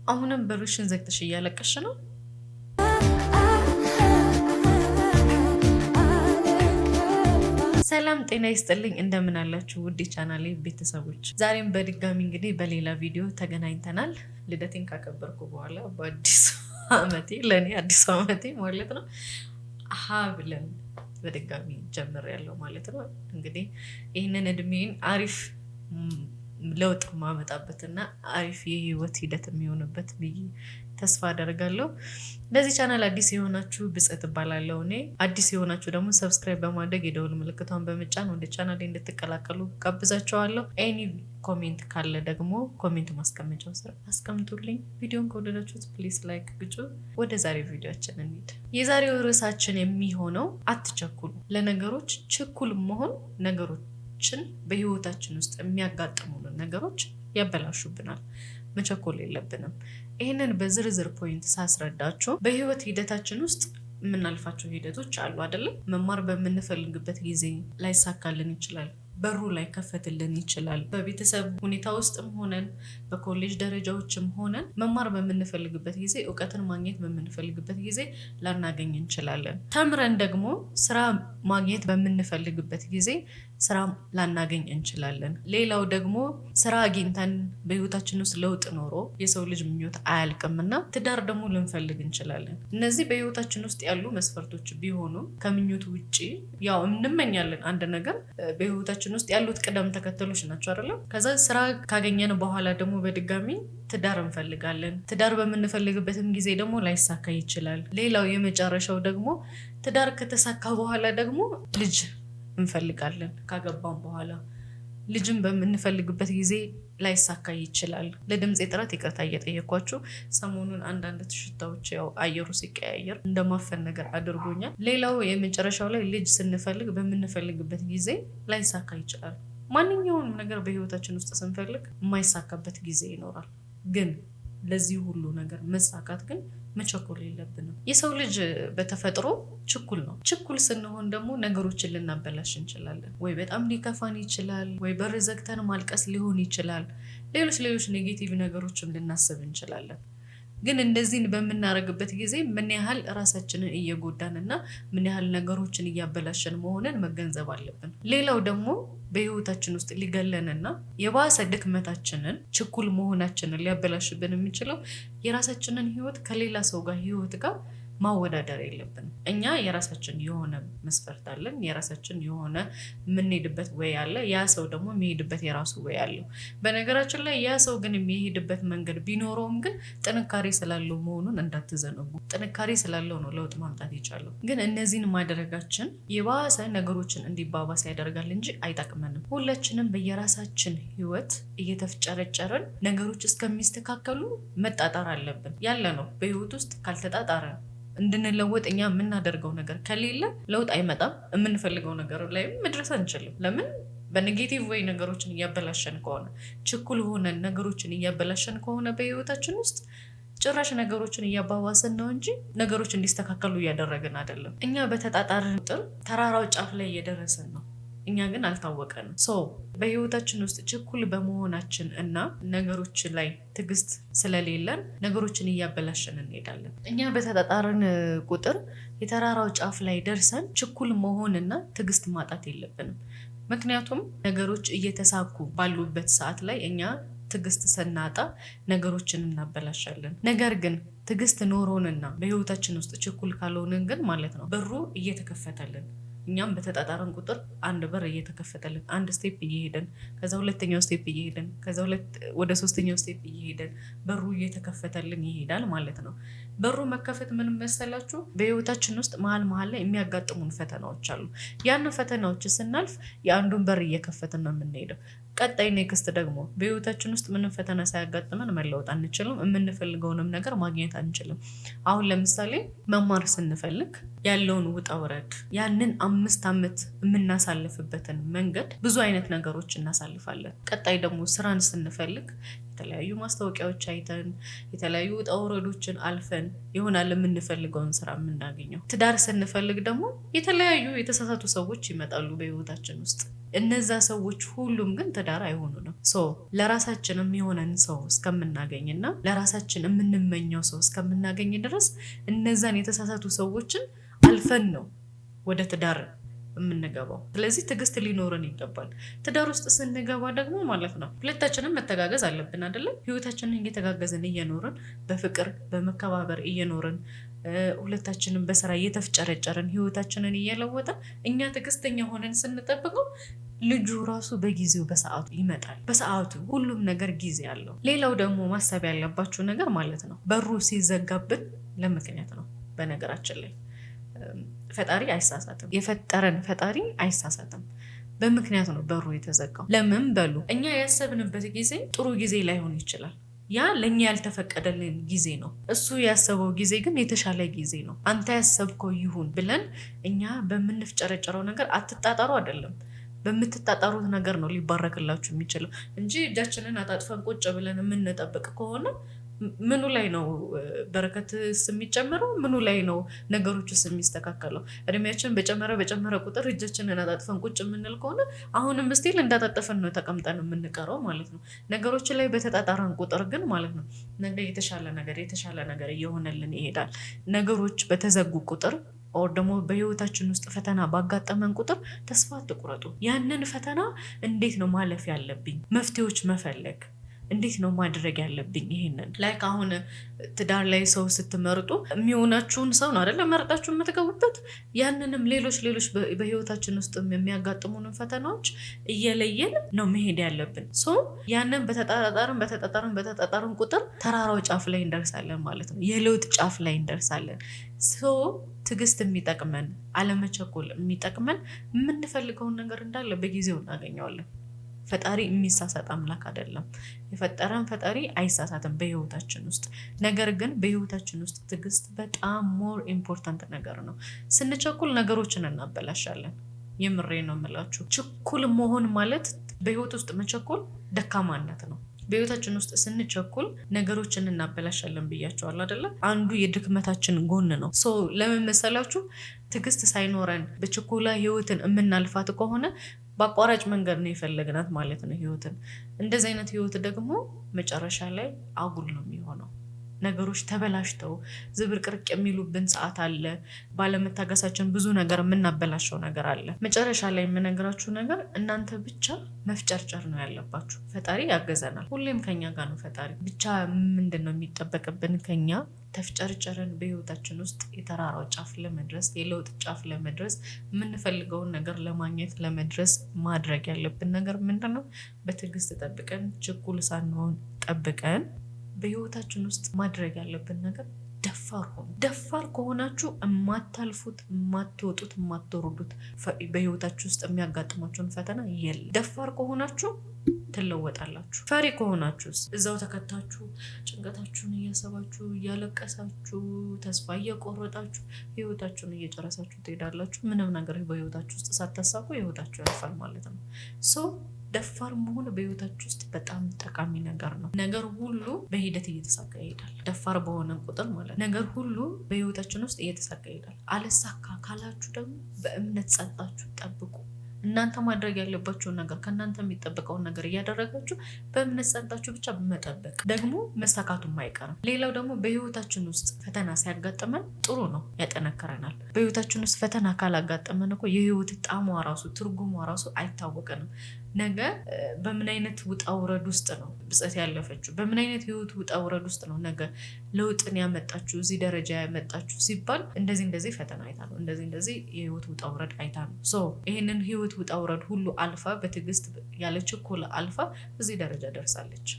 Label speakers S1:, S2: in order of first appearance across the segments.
S1: አሁንም በሩሽን ዘግተሽ እያለቀሽ ነው? ሰላም ጤና ይስጥልኝ፣ እንደምን አላችሁ ውድ ቻናሌ ቤተሰቦች። ዛሬም በድጋሚ እንግዲህ በሌላ ቪዲዮ ተገናኝተናል። ልደቴን ካከበርኩ በኋላ በአዲሱ አመቴ፣ ለእኔ አዲሱ አመቴ ማለት ነው፣ ብለን በድጋሚ ጀምሬያለሁ ማለት ነው። እንግዲህ ይህንን እድሜን አሪፍ ለውጥ ማመጣበትና አሪፍ የህይወት ሂደት የሚሆንበት ብዬ ተስፋ አደርጋለሁ። ለዚህ ቻናል አዲስ የሆናችሁ ብጽዕት እባላለሁ እኔ። አዲስ የሆናችሁ ደግሞ ሰብስክራይብ በማድረግ የደውል ምልክቷን በመጫን ወደ ቻናሌ እንድትቀላቀሉ ጋብዛችኋለሁ። ኤኒ ኮሜንት ካለ ደግሞ ኮሜንት ማስቀመጫው ስር አስቀምጡልኝ። ቪዲዮን ከወደዳችሁት ፕሊስ ላይክ ግጩ። ወደ ዛሬ ቪዲዮአችን እንሂድ። የዛሬው ርዕሳችን የሚሆነው አትቸኩሉ። ለነገሮች ችኩል መሆን ነገሮችን በህይወታችን ውስጥ የሚያጋጥሙን ነገሮች ያበላሹብናል። መቸኮል የለብንም። ይህንን በዝርዝር ፖይንት ሳስረዳችሁ በህይወት ሂደታችን ውስጥ የምናልፋቸው ሂደቶች አሉ አይደለም? መማር በምንፈልግበት ጊዜ ላይሳካልን ይችላል። በሩ ላይ ከፈትልን ይችላል። በቤተሰብ ሁኔታ ውስጥም ሆነን በኮሌጅ ደረጃዎችም ሆነን መማር በምንፈልግበት ጊዜ፣ እውቀትን ማግኘት በምንፈልግበት ጊዜ ላናገኝ እንችላለን። ተምረን ደግሞ ስራ ማግኘት በምንፈልግበት ጊዜ ስራ ላናገኝ እንችላለን። ሌላው ደግሞ ስራ አግኝተን በህይወታችን ውስጥ ለውጥ ኖሮ የሰው ልጅ ምኞት አያልቅምና ትዳር ደግሞ ልንፈልግ እንችላለን። እነዚህ በህይወታችን ውስጥ ያሉ መስፈርቶች ቢሆኑ ከምኞቱ ውጭ ያው እንመኛለን አንድ ነገር በህይወታችን ውስጥ ያሉት ቅደም ተከተሎች ናቸው አይደለም? ከዛ ስራ ካገኘን በኋላ ደግሞ በድጋሚ ትዳር እንፈልጋለን። ትዳር በምንፈልግበትም ጊዜ ደግሞ ላይሳካ ይችላል። ሌላው የመጨረሻው ደግሞ ትዳር ከተሳካ በኋላ ደግሞ ልጅ እንፈልጋለን። ካገባን በኋላ ልጅን በምንፈልግበት ጊዜ ላይሳካ ይችላል። ለድምፅ ጥራት ይቅርታ እየጠየኳችሁ፣ ሰሞኑን አንዳንድ ሽታዎች ያው አየሩ ሲቀያየር እንደማፈን ነገር አድርጎኛል። ሌላው የመጨረሻው ላይ ልጅ ስንፈልግ በምንፈልግበት ጊዜ ላይሳካ ይችላል። ማንኛውንም ነገር በህይወታችን ውስጥ ስንፈልግ የማይሳካበት ጊዜ ይኖራል። ግን ለዚህ ሁሉ ነገር መሳካት ግን መቸኮል የለብንም። የሰው ልጅ በተፈጥሮ ችኩል ነው። ችኩል ስንሆን ደግሞ ነገሮችን ልናበላሽ እንችላለን። ወይ በጣም ሊከፋን ይችላል፣ ወይ በር ዘግተን ማልቀስ ሊሆን ይችላል። ሌሎች ኔጌቲቭ ነገሮችም ልናስብ እንችላለን። ግን እንደዚህን በምናደርግበት ጊዜ ምን ያህል ራሳችንን እየጎዳን እና ምን ያህል ነገሮችን እያበላሸን መሆንን መገንዘብ አለብን። ሌላው ደግሞ በህይወታችን ውስጥ ሊገለንና የባሰ ድክመታችንን፣ ችኩል መሆናችንን ሊያበላሽብን የሚችለው የራሳችንን ህይወት ከሌላ ሰው ጋር ህይወት ጋር ማወዳደር የለብንም። እኛ የራሳችን የሆነ መስፈርት አለን። የራሳችን የሆነ የምንሄድበት ወይ አለ። ያ ሰው ደግሞ የሚሄድበት የራሱ ወይ አለው። በነገራችን ላይ ያ ሰው ግን የሚሄድበት መንገድ ቢኖረውም ግን ጥንካሬ ስላለው መሆኑን እንዳትዘነጉ። ጥንካሬ ስላለው ነው ለውጥ ማምጣት የቻለው። ግን እነዚህን ማድረጋችን የባሰ ነገሮችን እንዲባባስ ያደርጋል እንጂ አይጠቅመንም። ሁላችንም በየራሳችን ህይወት እየተፍጨረጨረን ነገሮች እስከሚስተካከሉ መጣጣር አለብን። ያለ ነው በህይወት ውስጥ ካልተጣጣረ እንድንለወጥ እኛ የምናደርገው ነገር ከሌለ ለውጥ አይመጣም። የምንፈልገው ነገር ላይ መድረስ አንችልም። ለምን? በኔጌቲቭ ወይ ነገሮችን እያበላሸን ከሆነ፣ ችኩል ሆነን ነገሮችን እያበላሸን ከሆነ በህይወታችን ውስጥ ጭራሽ ነገሮችን እያባባሰን ነው እንጂ ነገሮች እንዲስተካከሉ እያደረግን አይደለም። እኛ በተጣጣርን ቁጥር ተራራው ጫፍ ላይ እየደረሰን ነው። እኛ ግን አልታወቀንም። በህይወታችን ውስጥ ችኩል በመሆናችን እና ነገሮች ላይ ትዕግስት ስለሌለን ነገሮችን እያበላሸን እንሄዳለን። እኛ በተጣጣርን ቁጥር የተራራው ጫፍ ላይ ደርሰን ችኩል መሆንና ትዕግስት ማጣት የለብንም። ምክንያቱም ነገሮች እየተሳኩ ባሉበት ሰዓት ላይ እኛ ትዕግስት ስናጣ ነገሮችን እናበላሻለን። ነገር ግን ትዕግስት ኖሮንና በህይወታችን ውስጥ ችኩል ካልሆንን ግን ማለት ነው በሩ እየተከፈተልን፣ እኛም በተጣጣረን ቁጥር አንድ በር እየተከፈተልን፣ አንድ ስቴፕ እየሄደን፣ ከዛ ሁለተኛው ስቴፕ እየሄደን፣ ከዛ ወደ ሶስተኛው ስቴፕ እየሄደን በሩ እየተከፈተልን ይሄዳል ማለት ነው። በሩ መከፈት ምን መሰላችሁ? በህይወታችን ውስጥ መሀል ላይ የሚያጋጥሙን ፈተናዎች አሉ። ያን ፈተናዎች ስናልፍ የአንዱን በር እየከፈትን ነው የምንሄደው። ቀጣይ ኔክስት ደግሞ በህይወታችን ውስጥ ምንም ፈተና ሳያጋጥመን መለወጥ አንችልም። የምንፈልገውንም ነገር ማግኘት አንችልም። አሁን ለምሳሌ መማር ስንፈልግ ያለውን ውጣ ውረድ፣ ያንን 5 ዓመት የምናሳልፍበትን መንገድ ብዙ አይነት ነገሮች እናሳልፋለን። ቀጣይ ደግሞ ስራን ስንፈልግ የተለያዩ ማስታወቂያዎች አይተን የተለያዩ ውጣ ውረዶችን አልፈን ይሆናል የምንፈልገውን ስራ የምናገኘው። ትዳር ስንፈልግ ደግሞ የተለያዩ የተሳሳቱ ሰዎች ይመጣሉ በህይወታችን ውስጥ። እነዛ ሰዎች ሁሉም ግን ትዳር አይሆኑንም። ለራሳችን የሚሆነን ሰው እስከምናገኝና ለራሳችን የምንመኘው ሰው እስከምናገኝ ድረስ እነዛን የተሳሳቱ ሰዎችን አልፈን ነው ወደ ትዳር የምንገባው። ስለዚህ ትዕግስት ሊኖረን ይገባል። ትዳር ውስጥ ስንገባ ደግሞ ማለት ነው ሁለታችንም መተጋገዝ አለብን አይደለም? ህይወታችንን እየተጋገዝን እየኖርን በፍቅር በመከባበር እየኖርን ሁለታችንም በስራ እየተፍጨረጨርን ህይወታችንን እየለወጠ እኛ ትዕግስተኛ ሆነን ስንጠብቀው ልጁ ራሱ በጊዜው በሰዓቱ ይመጣል። በሰዓቱ ሁሉም ነገር ጊዜ አለው። ሌላው ደግሞ ማሰብ ያለባችሁ ነገር ማለት ነው በሩ ሲዘጋብን ለምክንያት ነው። በነገራችን ላይ ፈጣሪ አይሳሳትም። የፈጠረን ፈጣሪ አይሳሳትም። በምክንያት ነው በሩ የተዘጋው። ለምን በሉ እኛ ያሰብንበት ጊዜ ጥሩ ጊዜ ላይሆን ይችላል። ያ ለኛ ያልተፈቀደልን ጊዜ ነው። እሱ ያሰበው ጊዜ ግን የተሻለ ጊዜ ነው። አንተ ያሰብከው ይሁን ብለን እኛ በምንፍጨረጨረው ነገር አትጣጣሩ አይደለም። በምትጣጣሩት ነገር ነው ሊባረክላችሁ የሚችለው እንጂ እጃችንን አጣጥፈን ቁጭ ብለን የምንጠብቅ ከሆነ ምኑ ላይ ነው በረከትስ የሚጨምረው? ምኑ ላይ ነው ነገሮችስ የሚስተካከለው? እድሜያችን በጨመረ ቁጥር እጃችንን አጣጥፈን ቁጭ የምንል ከሆነ አሁንም ስቲል እንዳጣጠፈን ነው ተቀምጠን የምንቀረው ማለት ነው። ነገሮች ላይ በተጣጣረን ቁጥር ግን ማለት ነው ነገ የተሻለ ነገር እየሆነልን ይሄዳል። ነገሮች በተዘጉ ቁጥር ኦር ደግሞ በህይወታችን ውስጥ ፈተና ባጋጠመን ቁጥር ተስፋ አትቁረጡ። ያንን ፈተና እንዴት ነው ማለፍ ያለብኝ? መፍትሄዎች መፈለግ እንዴት ነው ማድረግ ያለብኝ? ይሄንን ላይክ አሁን ትዳር ላይ ሰው ስትመርጡ የሚሆናችሁን ሰው ነው አይደል መርጣችሁ የምትገቡበት። ያንንም ሌሎች በህይወታችን ውስጥ የሚያጋጥሙንን ፈተናዎች እየለየን ነው መሄድ ያለብን። ያንን በተጣጣርን ቁጥር ተራራው ጫፍ ላይ እንደርሳለን ማለት ነው። የለውጥ ጫፍ ላይ እንደርሳለን። ትዕግስት የሚጠቅመን አለመቸኮል የሚጠቅመን የምንፈልገውን ነገር እንዳለ በጊዜው እናገኘዋለን። ፈጣሪ የሚሳሳት አምላክ አይደለም። የፈጠረን ፈጣሪ አይሳሳትም በህይወታችን ውስጥ። ነገር ግን በህይወታችን ውስጥ ትዕግስት በጣም ሞር ኢምፖርታንት ነገር ነው። ስንቸኩል ነገሮችን እናበላሻለን። የምሬ ነው የምላችሁ። ችኩል መሆን ማለት በህይወት ውስጥ መቸኮል ደካማነት ነው። በህይወታችን ውስጥ ስንቸኩል ነገሮችን እናበላሻለን ብያቸዋል አይደለ? አንዱ የድክመታችን ጎን ነው። ለምን መሰላችሁ? ትዕግስት ሳይኖረን በችኮላ ህይወትን የምናልፋት ከሆነ በአቋራጭ መንገድ ነው የፈለግናት ማለት ነው ህይወትን። እንደዚህ አይነት ህይወት ደግሞ መጨረሻ ላይ አጉል ነው የሚሆነው። ነገሮች ተበላሽተው ዝብርቅርቅ የሚሉብን ሰዓት አለ። ባለመታገሳችን ብዙ ነገር የምናበላሸው ነገር አለ። መጨረሻ ላይ የምነግራችሁ ነገር እናንተ ብቻ መፍጨርጨር ነው ያለባችሁ። ፈጣሪ ያገዘናል። ሁሌም ከኛ ጋር ነው ፈጣሪ። ብቻ ምንድን ነው የሚጠበቅብን ከኛ? ተፍጨርጨረን በህይወታችን ውስጥ የተራራው ጫፍ ለመድረስ የለውጥ ጫፍ ለመድረስ የምንፈልገውን ነገር ለማግኘት ለመድረስ ማድረግ ያለብን ነገር ምንድን ነው? በትዕግስት ጠብቀን ችኩል ሳንሆን ጠብቀን በህይወታችን ውስጥ ማድረግ ያለብን ነገር ደፋር ሆኑ። ደፋር ከሆናችሁ የማታልፉት የማትወጡት የማትወርዱት በህይወታችሁ ውስጥ የሚያጋጥማችሁን ፈተና የለም። ደፋር ከሆናችሁ ትለወጣላችሁ። ፈሪ ከሆናችሁስ እዛው ተከታችሁ ጭንቀታችሁን እያሰባችሁ እያለቀሳችሁ ተስፋ እየቆረጣችሁ ህይወታችሁን እየጨረሳችሁ ትሄዳላችሁ። ምንም ነገር በህይወታችሁ ውስጥ ሳታሳኩ ህይወታችሁ ያልፋል ማለት ነው። ደፋር መሆን በህይወታችሁ ውስጥ በጣም ጠቃሚ ነገር ነው። ነገር ሁሉ በሂደት እየተሳካ ይሄዳል። ደፋር በሆነን ቁጥር ማለት ነገር ሁሉ በህይወታችን ውስጥ እየተሳካ ይሄዳል። አለሳካ ካላችሁ ደግሞ በእምነት ጸንታችሁ ጠብቁ። እናንተ ማድረግ ያለባችሁን ነገር ከእናንተ የሚጠበቀውን ነገር እያደረጋችሁ በእምነት ጸንታችሁ ብቻ መጠበቅ ደግሞ መሳካቱም አይቀርም። ሌላው ደግሞ በህይወታችን ውስጥ ፈተና ሲያጋጥመን ጥሩ ነው፣ ያጠነክረናል። በህይወታችን ውስጥ ፈተና ካላጋጠመን እኮ የህይወት ጣዕሟ ራሱ ትርጉሟ ራሱ አይታወቀንም። ነገ በምን አይነት ውጣ ውረድ ውስጥ ነው ብጽዕት ያለፈችው? በምን አይነት ህይወት ውጣ ውረድ ውስጥ ነው ነገ ለውጥን ያመጣችሁ እዚህ ደረጃ ያመጣችሁ ሲባል እንደዚህ ፈተና አይታ ነው፣ እንደዚህ የህይወት ውጣ ውረድ አይታ ነው። ይሄንን ህይወት ውጣ ውረድ ሁሉ አልፋ በትዕግስት ያለ ችኮላ አልፋ እዚህ ደረጃ ደርሳለች።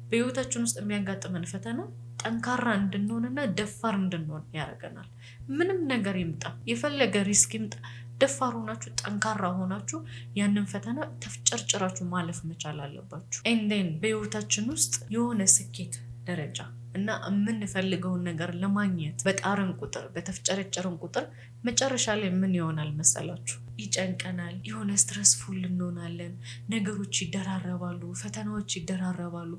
S1: በህይወታችን ውስጥ የሚያጋጥመን ፈተና ጠንካራ እንድንሆንና ደፋር እንድንሆን ያደርገናል። ምንም ነገር ይምጣ፣ የፈለገ ሪስክ ይምጣ፣ ደፋር ሆናችሁ ጠንካራ ሆናችሁ ያንን ፈተና ተፍጨርጭራችሁ ማለፍ መቻል አለባችሁ። ኤንዴን በህይወታችን ውስጥ የሆነ ስኬት ደረጃ እና የምንፈልገውን ነገር ለማግኘት በጣርን ቁጥር በተፍጨረጨርን ቁጥር መጨረሻ ላይ ምን ይሆናል መሰላችሁ? ይጨንቀናል። የሆነ ስትረስፉል እንሆናለን። ነገሮች ይደራረባሉ፣ ፈተናዎች ይደራረባሉ።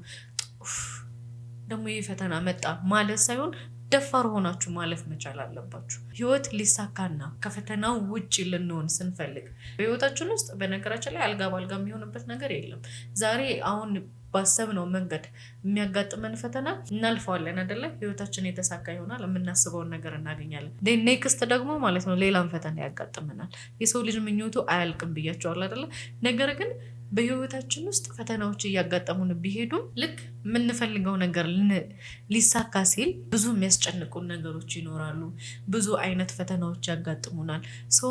S1: ደግሞ ይህ ፈተና መጣ ማለት ሳይሆን ደፋር ሆናችሁ ማለፍ መቻል አለባችሁ። ህይወት ሊሳካና ከፈተናው ውጪ ልንሆን ስንፈልግ በህይወታችን ውስጥ በነገራችን ላይ አልጋ ባልጋ የሚሆንበት ነገር የለም። ዛሬ አሁን ባሰብነው መንገድ የሚያጋጥመን ፈተና እናልፈዋለን አይደለ? ህይወታችን የተሳካ ይሆናል። የምናስበውን ነገር እናገኛለን። ኔክስት ደግሞ ማለት ነው ሌላም ፈተና ያጋጥመናል። የሰው ልጅ ምኞቱ አያልቅም ብያቸዋል አይደለ? ነገር ግን በህይወታችን ውስጥ ፈተናዎች እያጋጠሙን ቢሄዱም ልክ የምንፈልገው ነገር ሊሳካ ሲል ብዙ የሚያስጨንቁን ነገሮች ይኖራሉ። ብዙ አይነት ፈተናዎች ያጋጥሙናል።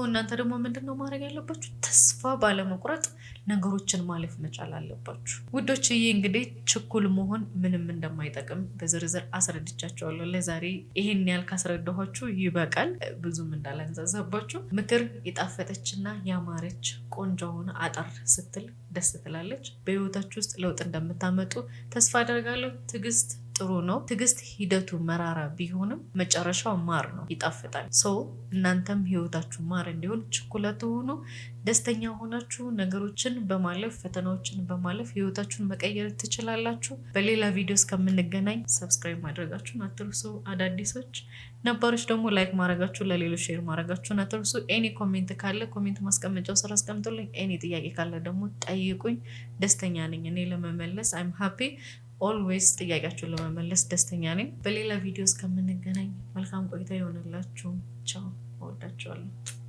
S1: እናንተ ደግሞ ምንድነው ማድረግ ያለባችሁ? ተስፋ ባለመቁረጥ ነገሮችን ማለፍ መቻል አለባችሁ ውዶችዬ። እንግዲህ ችኩል መሆን ምንም እንደማይጠቅም በዝርዝር አስረድቻቸዋለሁ። ለዛሬ ይሄን ያህል ካስረዳኋችሁ ይበቃል። ብዙም እንዳላንዛዛባችሁ። ምክር የጣፈጠችና ያማረች ቆንጆ ሆነ አጠር ስትል ደስ ትላለች። በህይወታችሁ ውስጥ ለውጥ እንደምታመጡ ተስፋ አደርጋለሁ። ትዕግስት ጥሩ ነው። ትዕግስት ሂደቱ መራራ ቢሆንም መጨረሻው ማር ነው፣ ይጣፍጣል። እናንተም ህይወታችሁ ማር እንዲሆን ችኩል አትሁኑ። ደስተኛ ሆናችሁ ነገሮችን በማለፍ ፈተናዎችን በማለፍ ህይወታችሁን መቀየር ትችላላችሁ። በሌላ ቪዲዮ እስከምንገናኝ ሰብስክራይብ ማድረጋችሁን አትርሱ። አዳዲሶች ነባሮች ደግሞ ላይክ ማድረጋችሁ ለሌሎች ሼር ማድረጋችሁን አትርሱ። ኤኒ ኮሜንት ካለ ኮሜንት ማስቀመጫው ስራ አስቀምጡልኝ። ኤኒ ጥያቄ ካለ ደግሞ ጠይቁኝ። ደስተኛ ነኝ እኔ ለመመለስ። አይም ሃፒ ኦልዌይስ ጥያቄያችሁን ለመመለስ ደስተኛ ነኝ። በሌላ ቪዲዮ እስከምንገናኝ መልካም ቆይታ ይሆንላችሁ። ቻው፣ እወዳችኋለሁ።